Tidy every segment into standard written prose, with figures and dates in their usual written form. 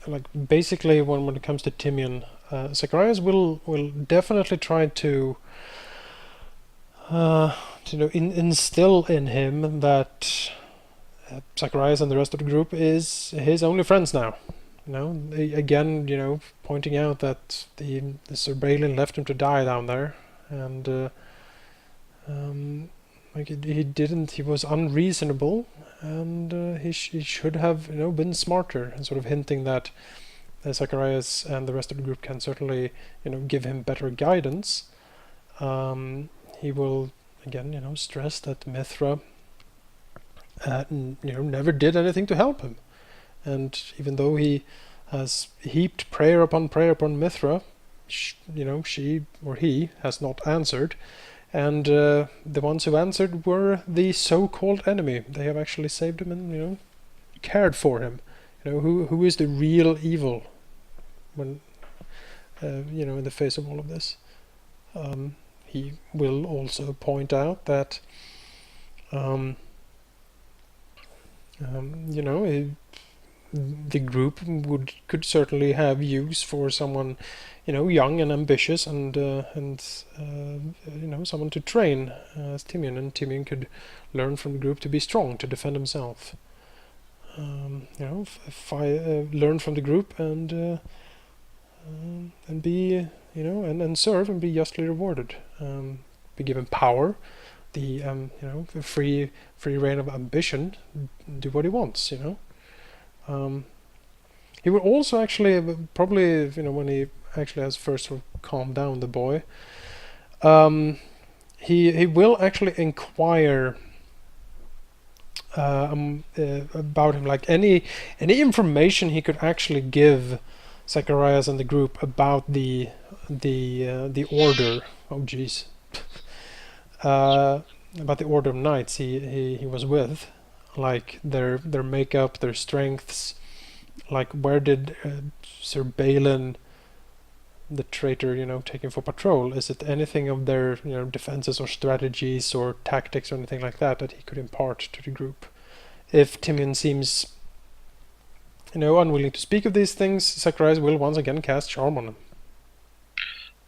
like basically when it comes to Timian, Zacharias will definitely try to instill in him that Zacharias and the rest of the group is his only friends now. Again, pointing out that the Sir Balin left him to die down there, and like he didn't. He was unreasonable, and he should have been smarter, and sort of hinting that Zacharias and the rest of the group can certainly give him better guidance. He will again stress that Mithra never did anything to help him, and even though he has heaped prayer upon Mithra, she or he has not answered, and the ones who answered were the so-called enemy. They have actually saved him and cared for him. Who is the real evil when in the face of all of this. He will also point out that the group could certainly have use for someone young and ambitious, and someone to train as Timian, and Timian could learn from the group to be strong, to defend himself. If I learn from the group and be and serve and be justly rewarded, be given power, the free reign of ambition, do what he wants. He will also actually probably when he actually has first sort of calmed down the boy, he will actually inquire about him, like any information he could actually give Zacharias and the group about the order. Oh jeez. About the order of knights he was with, like their makeup, their strengths, like where did Sir Balin, the traitor, taken for patrol, is it anything of their defenses or strategies or tactics or anything like that he could impart to the group? If Timian seems unwilling to speak of these things, Zacharias will once again cast charm on him.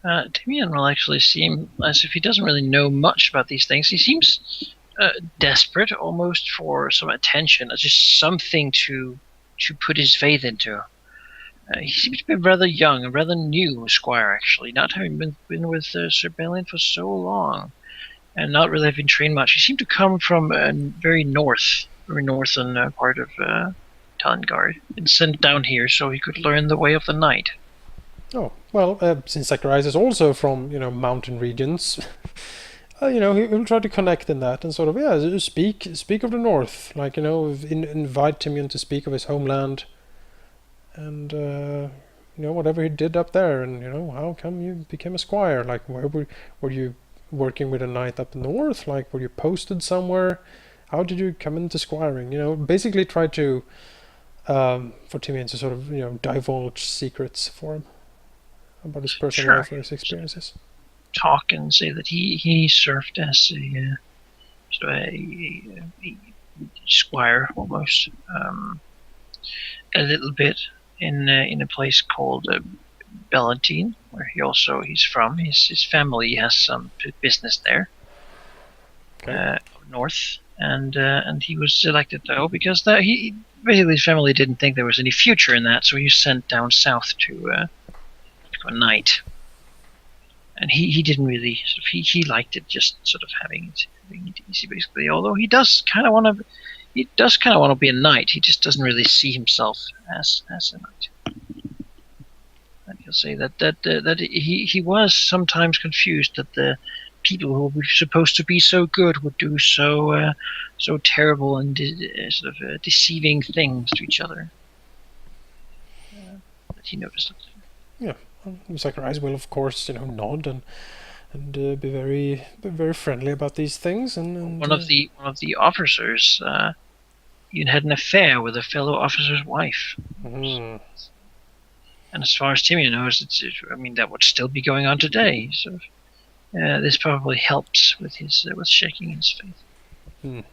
Timian will actually seem as if he doesn't really know much about these things. He seems desperate, almost for some attention, as just something to put his faith into. He seems to be rather young, a rather new squire, actually, not having been with Sir Balin for so long, and not really having trained much. He seemed to come from a very northern part of Talengard, and sent down here so he could learn the way of the night. Oh, well, since Zacharias is also from, mountain regions, he'll try to connect in that and sort of, speak of the north, like, invite Timian to speak of his homeland, and, whatever he did up there, and, how come you became a squire, like, where were you working with a knight up north, like, were you posted somewhere, how did you come into squiring, basically try to, for Timian to sort of, divulge secrets for him about his personal life or his experiences. Talk and say that he served as a sort of a squire almost, a little bit in a place called Ballantine, where he's from. His family has some business there, north, and he was selected though because basically his family didn't think there was any future in that, so he was sent down south to a knight, and he didn't really he liked it, just sort of having it easy basically. Although he does kind of want to be a knight, he just doesn't really see himself as a knight. And he'll say that he was sometimes confused that the people who were supposed to be so good would do so terrible and sort of deceiving things to each other. That he noticed it. Yeah. Zacharias will, of course, nod and be very friendly about these things. And one of the officers even had an affair with a fellow officer's wife. Mm. And as far as Timian knows, that would still be going on today. So this probably helps with his with shaking his faith.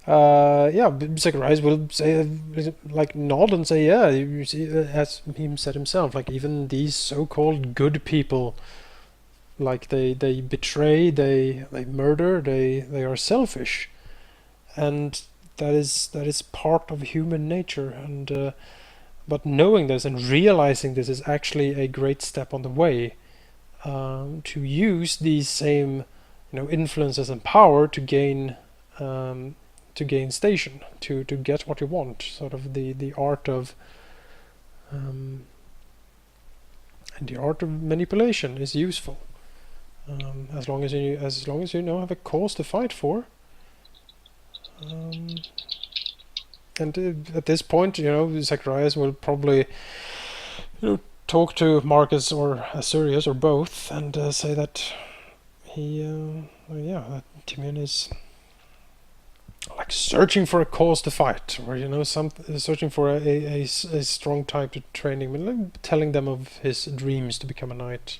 Zacharias will say, like, nod and say, yeah, you see, as he said himself, like, even these so-called good people, like, they betray, they murder, they are selfish, and that is part of human nature, and but knowing this and realizing this is actually a great step on the way, to use these same, influences and power to gain station, to get what you want. Sort of the art of and the art of manipulation is useful, as long as you know have a cause to fight for. Um, and at this point, Zacharias will probably, talk to Marcus or Asurius or both, and say that that Timian is like searching for a cause to fight, or searching for a strong type to training, but like telling them of his dreams to become a knight.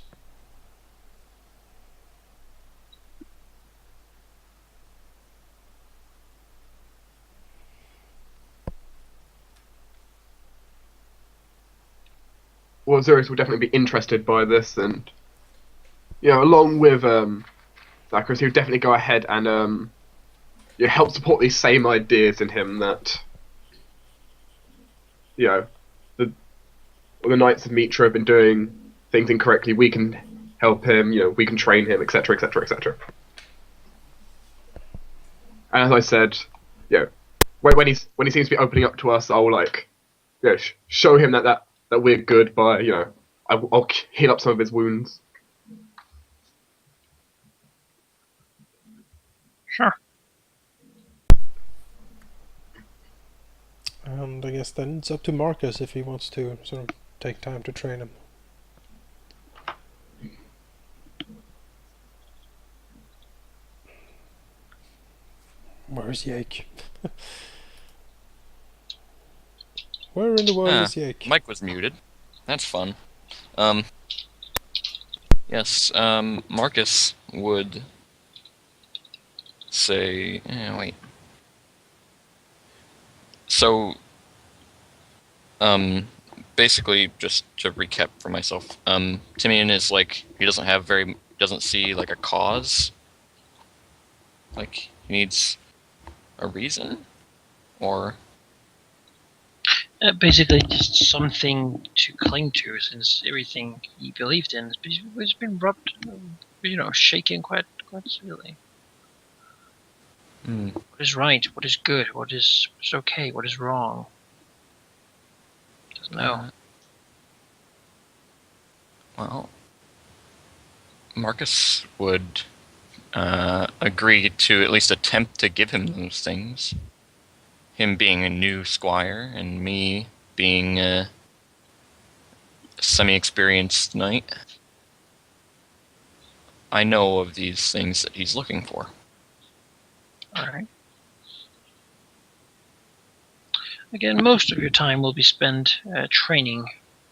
Well, Zurius will definitely be interested by this, and along with Zacharias, he'll definitely go ahead and help support these same ideas in him that the Knights of Mitra have been doing things incorrectly. We can help him. We can train him, etc., etc., etc. And as I said, when he seems to be opening up to us, I'll show him that we're good by I'll heal up some of his wounds. Sure. And I guess then it's up to Marcus if he wants to sort of take time to train him. Where's Yake? Where in the world is Yake? Mike was muted. That's fun. Yes, Marcus would say... wait. So, basically, just to recap for myself, Timian is like, he doesn't see like a cause. Like, he needs a reason? Or... basically, just something to cling to, since everything he believed in has been rubbed, shaken quite severely. What is right? What is good? What is okay? What is wrong? Doesn't know. Well, Marcus would agree to at least attempt to give him those things. Him being a new squire, and me being a semi-experienced knight. I know of these things that he's looking for. Alright. Again, most of your time will be spent training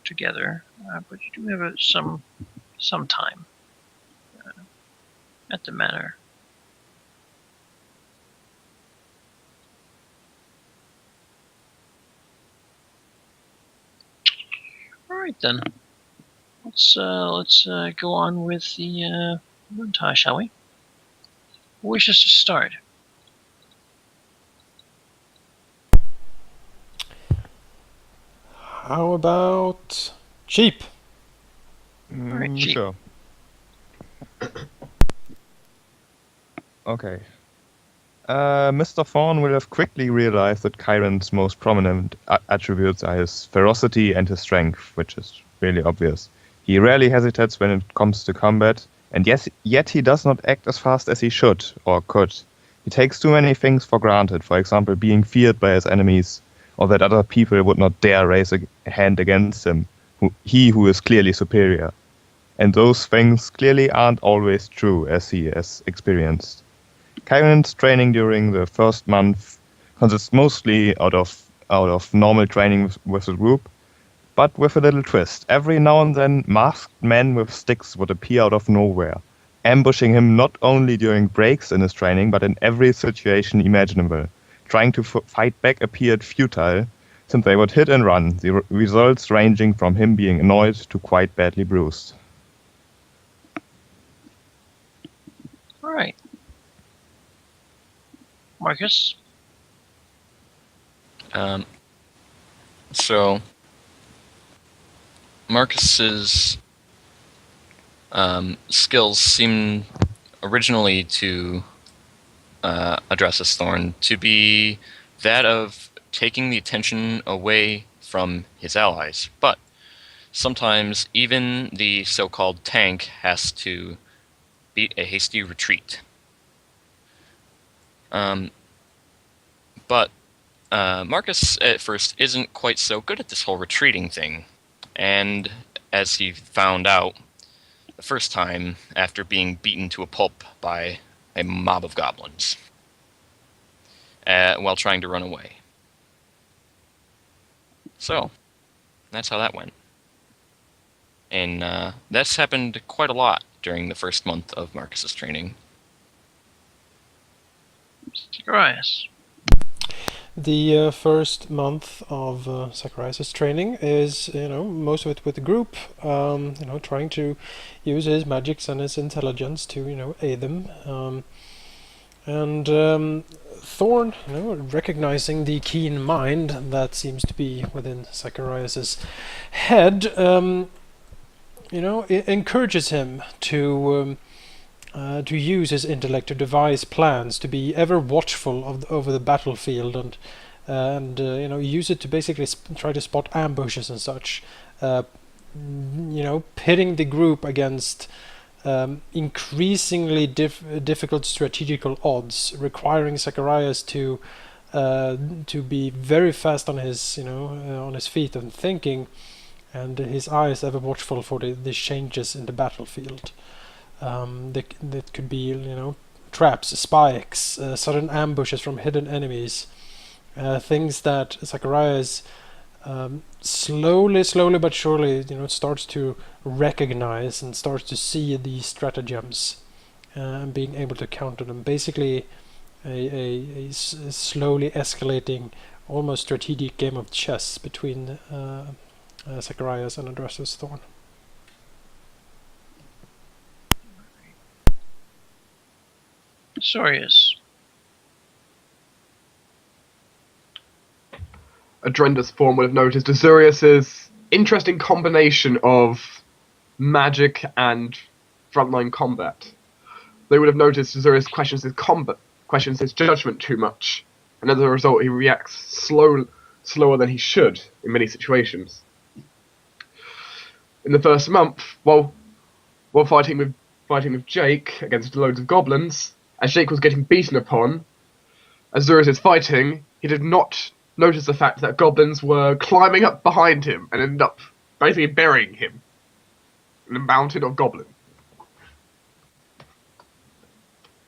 together, but you do have some time at the manor. Alright then. Let's go on with the montage, shall we? Who wishes to start? How about Cheap? Alright, Cheap. Sure. Okay. Mr. Thorn will have quickly realized that Chiron's most prominent attributes are his ferocity and his strength, which is really obvious. He rarely hesitates when it comes to combat, and yet he does not act as fast as he should or could. He takes too many things for granted, for example, being feared by his enemies, or that other people would not dare raise a hand against him, who is clearly superior. And those things clearly aren't always true, as he has experienced. Chiron's training during the first month consists mostly out of normal training with the group, but with a little twist. Every now and then, masked men with sticks would appear out of nowhere, ambushing him not only during breaks in his training, but in every situation imaginable, trying to fight back appeared futile, since they would hit and run, the results ranging from him being annoyed to quite badly bruised. All right. Marcus? So Marcus's skills seem originally to address this thorn to be that of taking the attention away from his allies, but sometimes even the so-called tank has to beat a hasty retreat. But Marcus at first isn't quite so good at this whole retreating thing, and as he found out the first time after being beaten to a pulp by a mob of goblins while trying to run away. So, that's how that went. And that's happened quite a lot during the first month of Marcus's training. Zacharias. The first month of Zacharias' training is, most of it with the group, trying to use his magics and his intelligence to, aid them. And Thorn, recognizing the keen mind that seems to be within Zacharias' head, it encourages him to use his intellect to devise plans, to be ever watchful over the battlefield, and use it to basically try to spot ambushes and such. Pitting the group against increasingly difficult strategical odds, requiring Zacharias to be very fast on his on his feet and thinking, and his eyes ever watchful for the changes in the battlefield. That could be, traps, spikes, sudden ambushes from hidden enemies, things that Zacharias slowly but surely, starts to recognize and starts to see these stratagems and being able to counter them. Basically, a slowly escalating, almost strategic game of chess between Zacharias and Adrastus Thorn. Sorius. Adrendus Form would have noticed Azurius's interesting combination of magic and frontline combat. They would have noticed Azurius questions his judgment too much, and as a result he reacts slower than he should in many situations. In the first month, while fighting with Jake against loads of goblins, as Jake was getting beaten upon, Azurius is fighting, he did not notice the fact that goblins were climbing up behind him and ended up basically burying him in a mountain of goblins.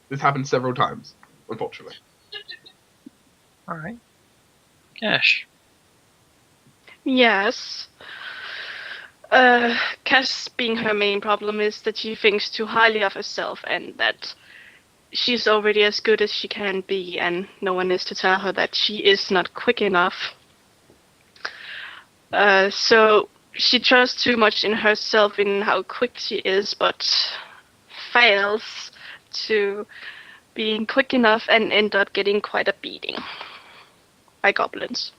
This happened several times, unfortunately. Alright. Cash. Yes. Cass being her main problem is that she thinks too highly of herself and that she's already as good as she can be, and no one is to tell her that she is not quick enough. So she trusts too much in herself in how quick she is, but fails to being quick enough and end up getting quite a beating by goblins.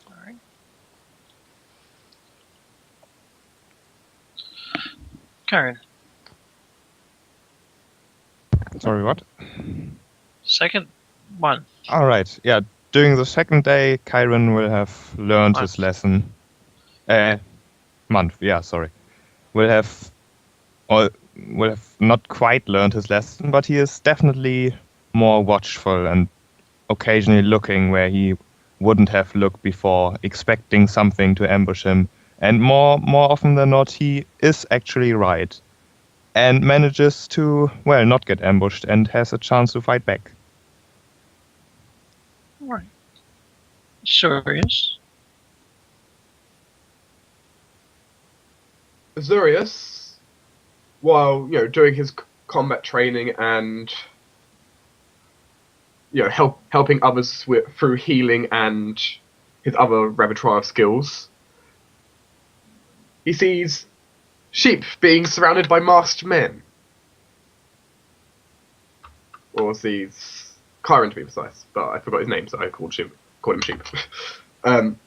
Alright. Karen. Sorry, what? Second month. Alright, yeah. During the second day, Kyron will have learned his lesson. Month, yeah, sorry. Will have not quite learned his lesson, but he is definitely more watchful and occasionally looking where he wouldn't have looked before, expecting something to ambush him. And more often than not, he is actually right. And manages to, not get ambushed and has a chance to fight back. Alright. Sorius. Azurius, while doing his combat training and helping others through healing and his other repertoire of skills. He sees sheep being surrounded by masked men. Or sees Chiron, to be precise, but I forgot his name, so I called him sheep. And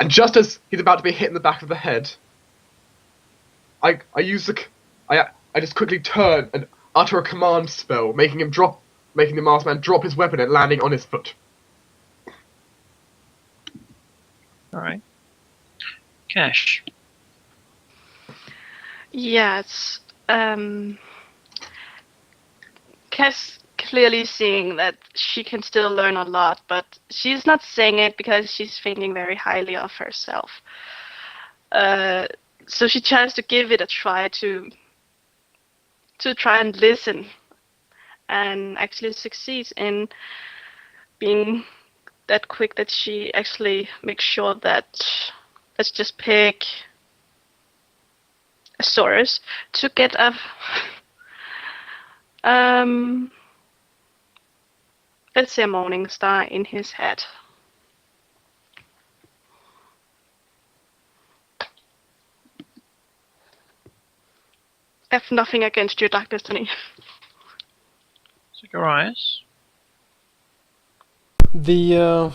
just as he's about to be hit in the back of the head, I just quickly turn and utter a command spell, making the masked man drop his weapon and landing on his foot. Alright. Cash. Yes. Cass clearly seeing that she can still learn a lot, but she's not saying it because she's thinking very highly of herself. So she tries to give it a try to try and listen, and actually succeeds in being that quick that she actually makes sure that, let's just pick a Saurus to get a let's say a morning star in his head. I have nothing against you, Dark Destiny. Zacharias. The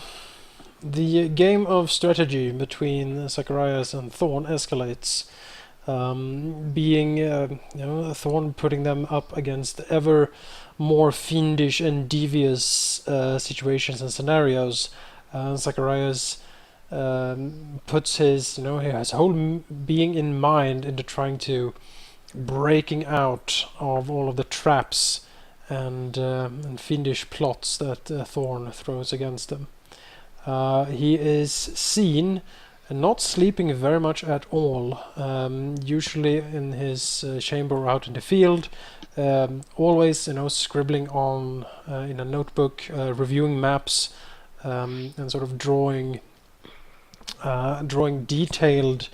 game of strategy between Zacharias and Thorn escalates, being Thorn putting them up against ever more fiendish and devious situations and scenarios. Zacharias puts his whole being in mind into trying to breaking out of all of the traps and fiendish plots that Thorn throws against him. He is seen not sleeping very much at all, usually in his chamber or out in the field, always scribbling on in a notebook, reviewing maps, and sort of drawing detailed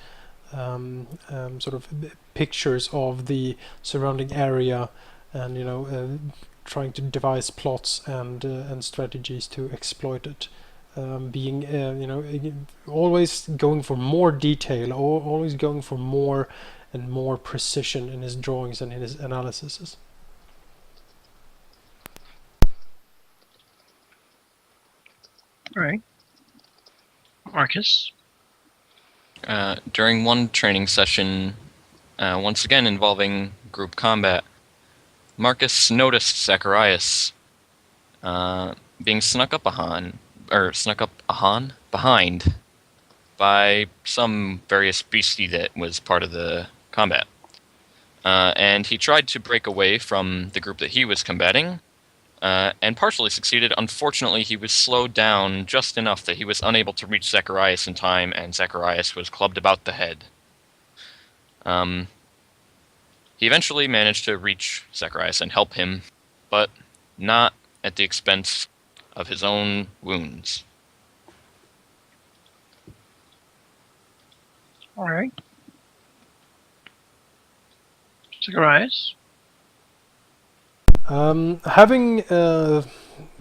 sort of pictures of the surrounding area, and trying to devise plots and strategies to exploit it. Being always going for more detail, always going for more and more precision in his drawings and in his analyses. All right. Marcus. During one training session, once again involving group combat, Marcus noticed Zacharias being snuck up behind by some various beastie that was part of the combat. And he tried to break away from the group that he was combating, and partially succeeded. Unfortunately, he was slowed down just enough that he was unable to reach Zacharias in time, and Zacharias was clubbed about the head. He eventually managed to reach Zacharias and help him, but not at the expense of his own wounds. All right. Zacharias. Having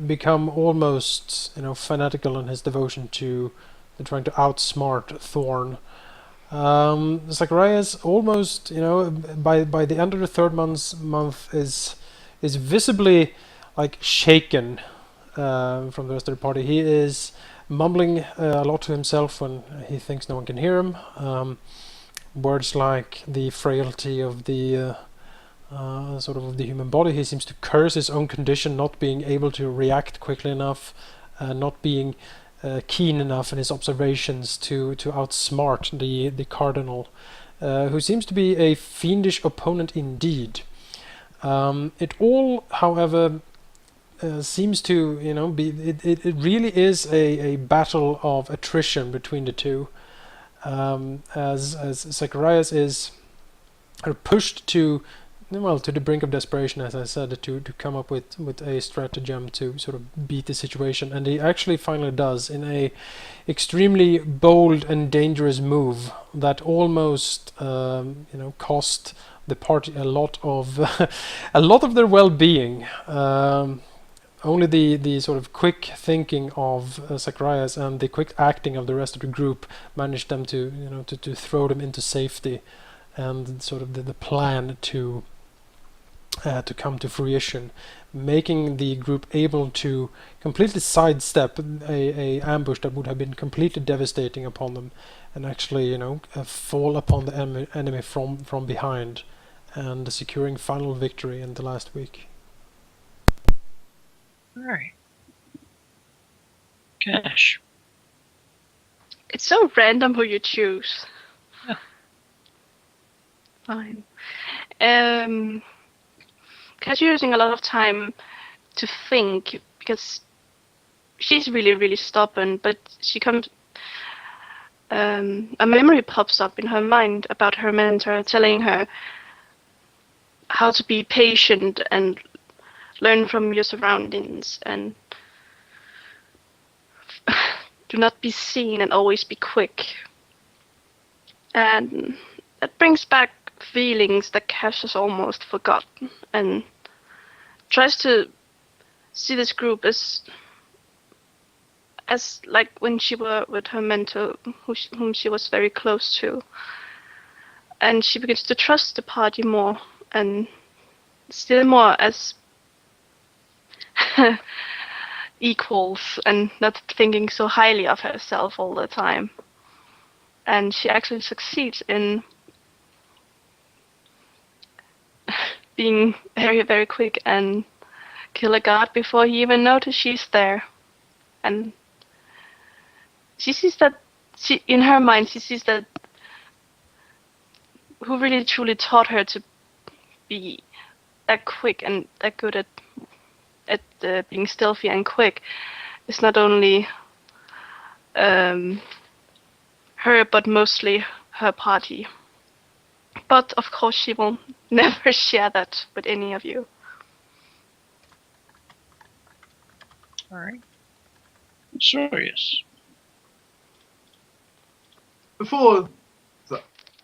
become almost fanatical in his devotion to trying to outsmart Thorn, Zacharias almost by the end of the third month is visibly like shaken from the rest of the party. He is mumbling a lot to himself when he thinks no one can hear him. Words like the frailty of the sort of the human body. He seems to curse his own condition, not being able to react quickly enough, not being keen enough in his observations to outsmart the cardinal, who seems to be a fiendish opponent indeed. It all, however, seems to be it really is a battle of attrition between the two, as Zacharias is pushed to the brink of desperation, as I said, to come up with a stratagem to sort of beat the situation, and he actually finally does in a extremely bold and dangerous move that almost cost the party a lot of their well-being. only the sort of quick thinking of Zacharias and the quick acting of the rest of the group managed them to to throw them into safety, and sort of the plan to come to fruition, making the group able to completely sidestep a ambush that would have been completely devastating upon them, and actually fall upon the enemy from behind, and securing final victory in the last week. All right. Cash. It's so random who you choose. Yeah. Fine. Because you're using a lot of time to think, because she's really, really stubborn, but she comes. A memory pops up in her mind about her mentor telling her how to be patient and learn from your surroundings and do not be seen and always be quick. And that brings back feelings that Cash has almost forgotten, and tries to see this group as like when she were with her mentor, whom she was very close to, and she begins to trust the party more, and still more as equals, and not thinking so highly of herself all the time. And she actually succeeds in being very, very quick and kill a guard before he even notices she's there. And she sees that, in her mind, she sees that who really truly taught her to be that quick and that good at being stealthy and quick is not only her, but mostly her party. But of course, she will never share that with any of you. All right. Serious. Before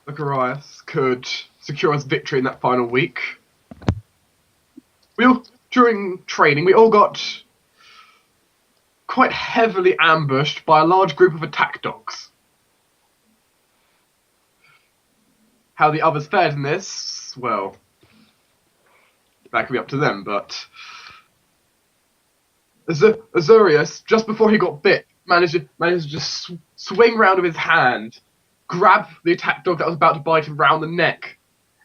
Zacharias could secure us victory in that final week, during training, we all got quite heavily ambushed by a large group of attack dogs. How the others fared in this, well, that could be up to them, but Azurius, just before he got bit, managed to just swing round with his hand, grab the attack dog that was about to bite him round the neck,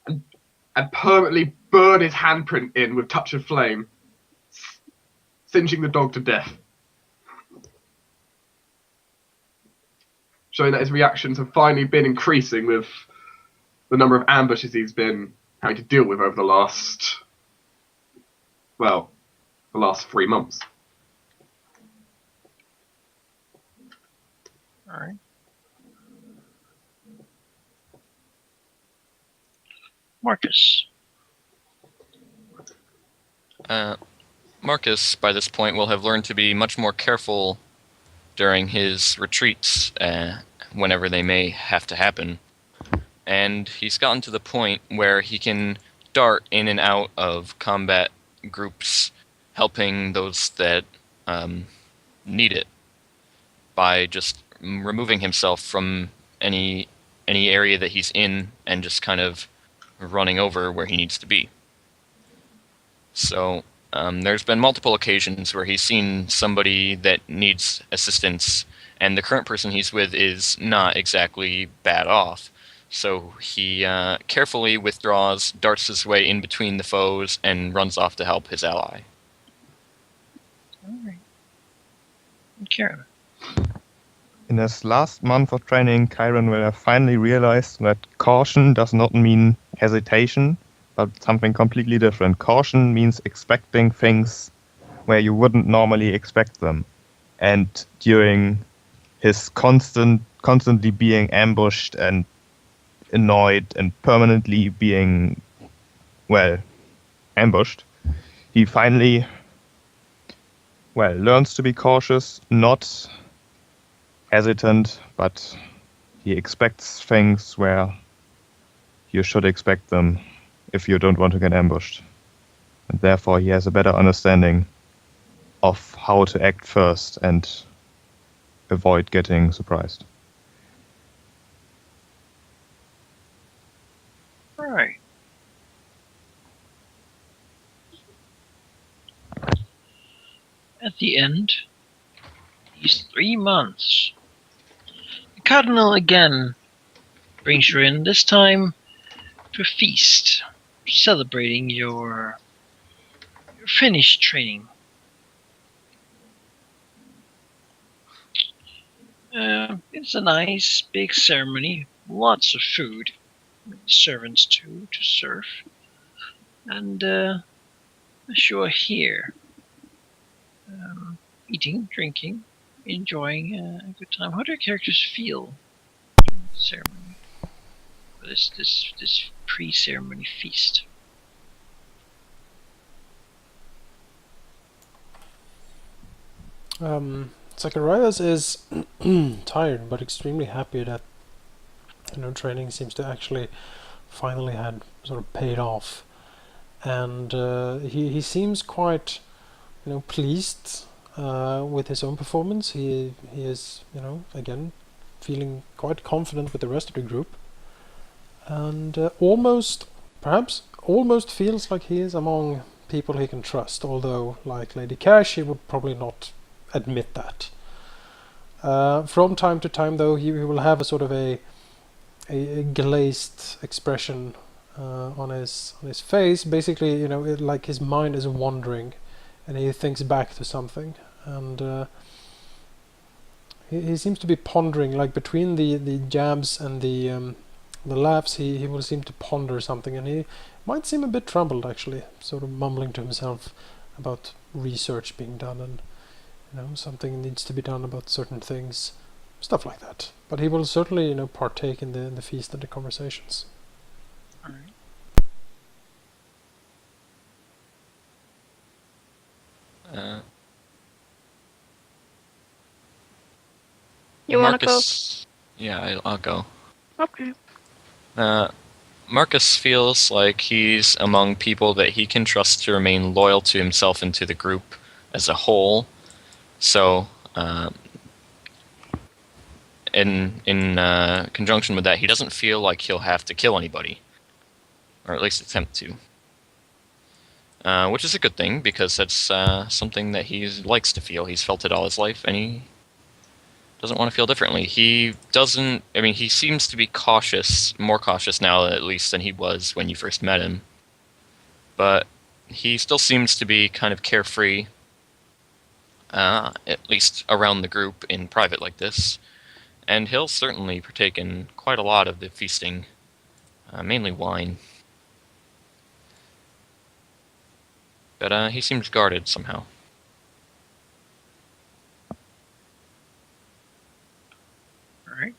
and permanently burn his handprint in with touch of flame, singeing the dog to death. Showing that his reactions have finally been increasing with the number of ambushes he's been having to deal with over the last 3 months. All right. Marcus. Marcus, by this point, will have learned to be much more careful during his retreats, whenever they may have to happen. And he's gotten to the point where he can dart in and out of combat groups, helping those that need it, by just removing himself from any area that he's in and just kind of running over where he needs to be. So there's been multiple occasions where he's seen somebody that needs assistance, and the current person he's with is not exactly bad off. So he carefully withdraws, darts his way in between the foes, and runs off to help his ally. All right. Karen. In his last month of training, Chiron will have finally realized that caution does not mean hesitation, but something completely different. Caution means expecting things where you wouldn't normally expect them. And during his constantly being ambushed and annoyed and permanently being, ambushed, he finally, learns to be cautious, not hesitant, but he expects things where you should expect them if you don't want to get ambushed. And therefore he has a better understanding of how to act first and avoid getting surprised. Right. At the end, these 3 months, the Cardinal again brings you in, this time to a feast, celebrating your finished training. It's a nice big ceremony, lots of food, servants to serve, and as you are here, eating, drinking, enjoying a good time. How do your characters feel during the ceremony? Or this pre-ceremony feast? Zacharias is tired but extremely happy that training seems to actually finally had sort of paid off, and he seems quite pleased with his own performance. He is again feeling quite confident with the rest of the group, and perhaps almost feels like he is among people he can trust, although like Lady Cash he would probably not admit that. From time to time though he will have a sort of a glazed expression on his face, basically like his mind is wandering and he thinks back to something, and he seems to be pondering, like between the jabs and the laughs, he will seem to ponder something, and he might seem a bit troubled actually, sort of mumbling to himself about research being done, and something needs to be done about certain things, stuff like that. But he will certainly partake in the feast and the conversations. All right. You want to go? Marcus, yeah, I'll go. Okay. Marcus feels like he's among people that he can trust to remain loyal to himself and to the group as a whole. So, in conjunction with that, he doesn't feel like he'll have to kill anybody, or at least attempt to. Which is a good thing, because that's something that he likes to feel. He's felt it all his life, and he doesn't want to feel differently. He seems to be cautious, more cautious now at least than he was when you first met him. But he still seems to be kind of carefree, at least around the group in private like this. And he'll certainly partake in quite a lot of the feasting, mainly wine. But he seems guarded somehow. All right.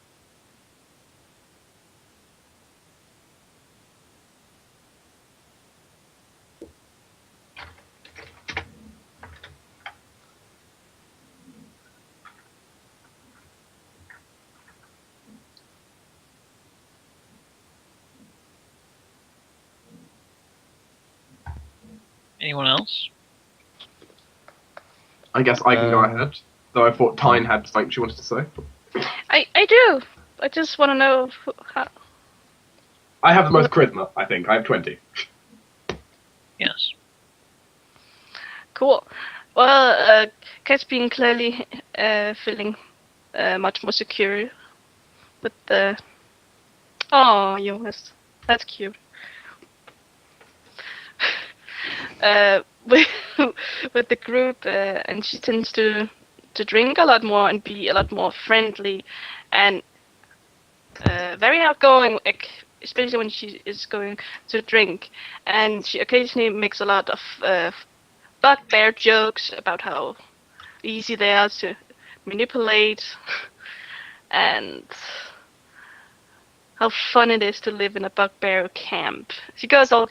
Anyone else? I guess I can go ahead. Though I thought Tyne had something she wanted to say. I do. I just want to know how. I have the most charisma, I think. I have 20. Yes. Cool. Well, Caspian clearly feeling much more secure with the. Oh, Jonas, that's cute. With the group, and she tends to drink a lot more and be a lot more friendly, and very outgoing, especially when she is going to drink. And she occasionally makes a lot of bugbear jokes about how easy they are to manipulate, and how fun it is to live in a bugbear camp. She goes all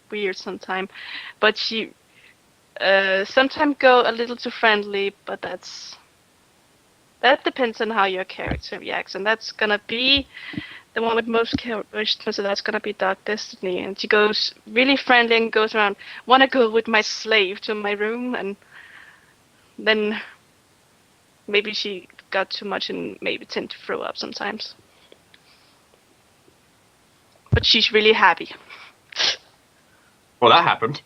weird sometimes, but she sometimes go a little too friendly, but that depends on how your character reacts, and that's gonna be the one with most charisma, so that's gonna be Dark Destiny. And she goes really friendly and goes around, wanna go with my slave to my room, and then maybe she got too much and maybe tend to throw up sometimes. But she's really happy. Well, that happened.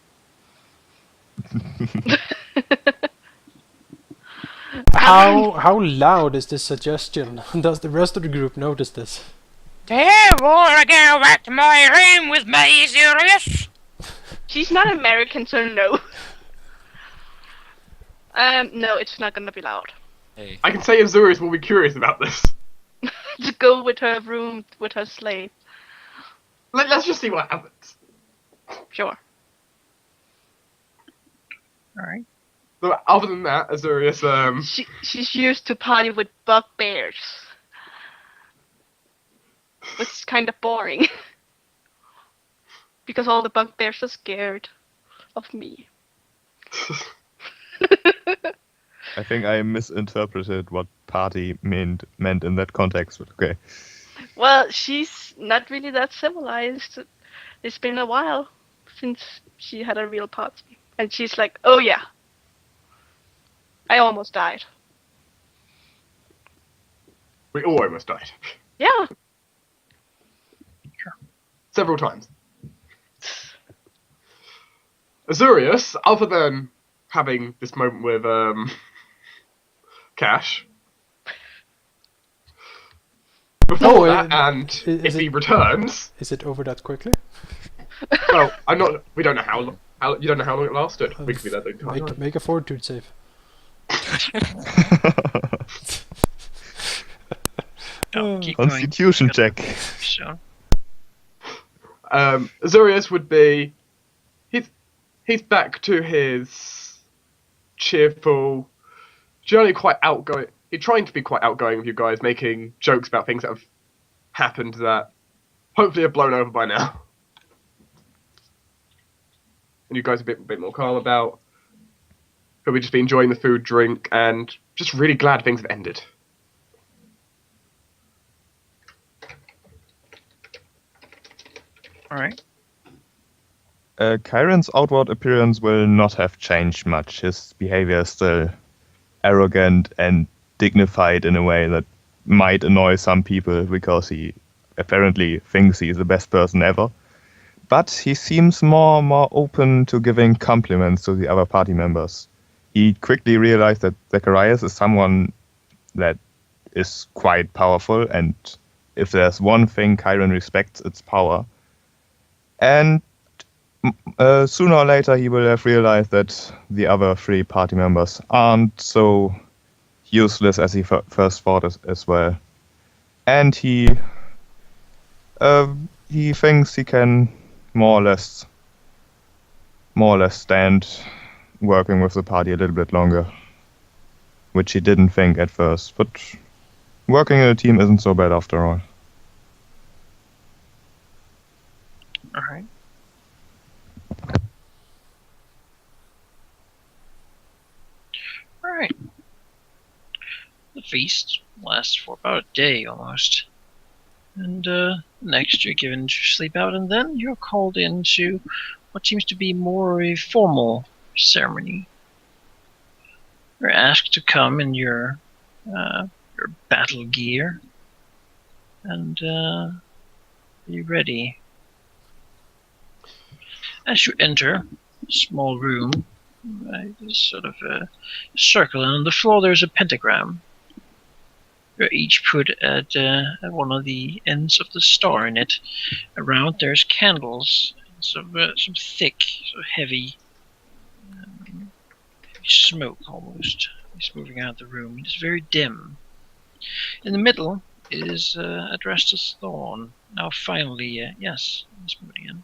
How loud is this suggestion? Does the rest of the group notice this? Do you want to go back to my room with me, Sirius? She's not American, so no. No, it's not gonna be loud. Hey, I can say Azurius will be curious about this. To go with her room with her slave. Let's just see what happens. Sure. Alright. So, other than that, Azurius, She's used to party with bugbears. Which is kind of boring. Because all the bugbears are scared of me. I think I misinterpreted what party meant in that context, but okay. Well, she's not really that civilized. It's been a while since she had a real party. And she's like, oh yeah. I almost died. we all almost died. Yeah. Several times. Azurius, other than having this moment with Cash, before that, and if he returns, Is it over that quickly? well, I'm not. We don't know how long. You don't know how long it lasted. We could be there the entire time. Make a fortitude save. Keep going. Constitution check. So, Azurius would be. He's back to his cheerful, generally quite outgoing. He's trying to be quite outgoing with you guys, making jokes about things that have happened that hopefully have blown over by now. And you guys are a bit more calm about. But we've just been enjoying the food, drink, and just really glad things have ended. alright. Kyron's outward appearance will not have changed much. His behavior is still arrogant and dignified in a way that might annoy some people because he apparently thinks he's the best person ever. But he seems more open to giving compliments to the other party members. He quickly realized that Zacharias is someone that is quite powerful, and if there's one thing Kyron respects, it's power. And sooner or later he will have realized that the other three party members aren't so useless as he first thought as well. And he thinks he can more or less stand working with the party a little bit longer, which he didn't think at first. But working in a team isn't so bad after all. Alright. Alright. The feast lasts for about a day almost. And next you're given to sleep out, and then you're called into what seems to be more a formal ceremony. You're asked to come in your battle gear and be ready. As you enter a small room, there's sort of a circle, and on the floor there's a pentagram. You're each put at one of the ends of the star in it. Around there's candles, some thick, sort of heavy smoke almost. It's moving out of the room. It's very dim. In the middle is addressed as Thorn. Now finally, yes, it's moving in.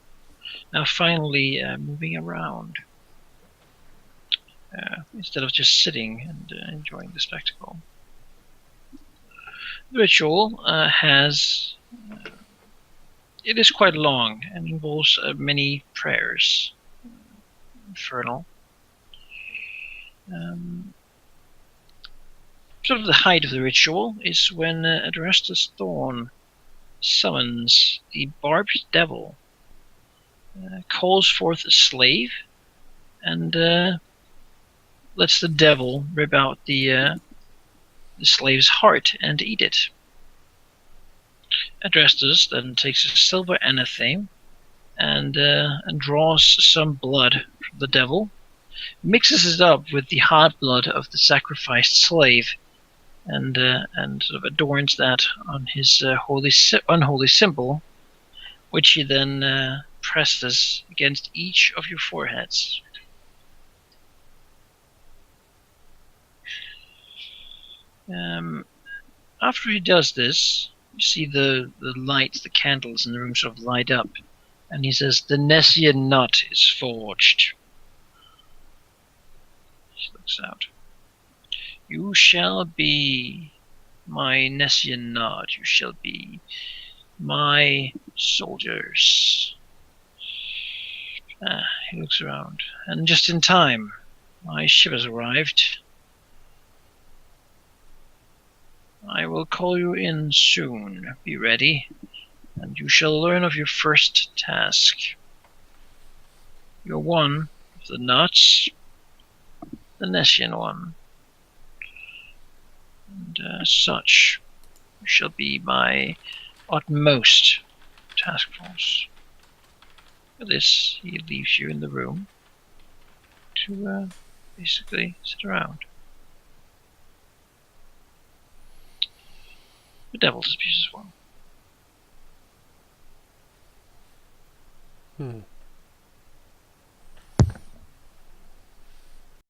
Now finally moving around. Instead of just sitting and enjoying the spectacle. The ritual it is quite long and involves many prayers. Infernal. Sort of the height of the ritual is when Adrastus Thorn summons the barbed devil, calls forth a slave, and lets the devil rip out the slave's heart and eat it. Adrastus then takes a silver anatheme and draws some blood from the devil, mixes it up with the hot blood of the sacrificed slave, and sort of adorns that on his unholy symbol, which he then presses against each of your foreheads. After he does this, you see the lights, the candles in the room sort of light up, and he says, "The Nessian knot is forged." She looks out. "You shall be my Nessian knot. You shall be my soldiers." He looks around, and just in time, my ship has arrived. I will call you in soon. Be ready, and you shall learn of your first task. You're one of the knots, the Nessian one, and as such, you shall be my utmost task force. For this, he leaves you in the room to basically sit around. The devil disappears as well. Hmm.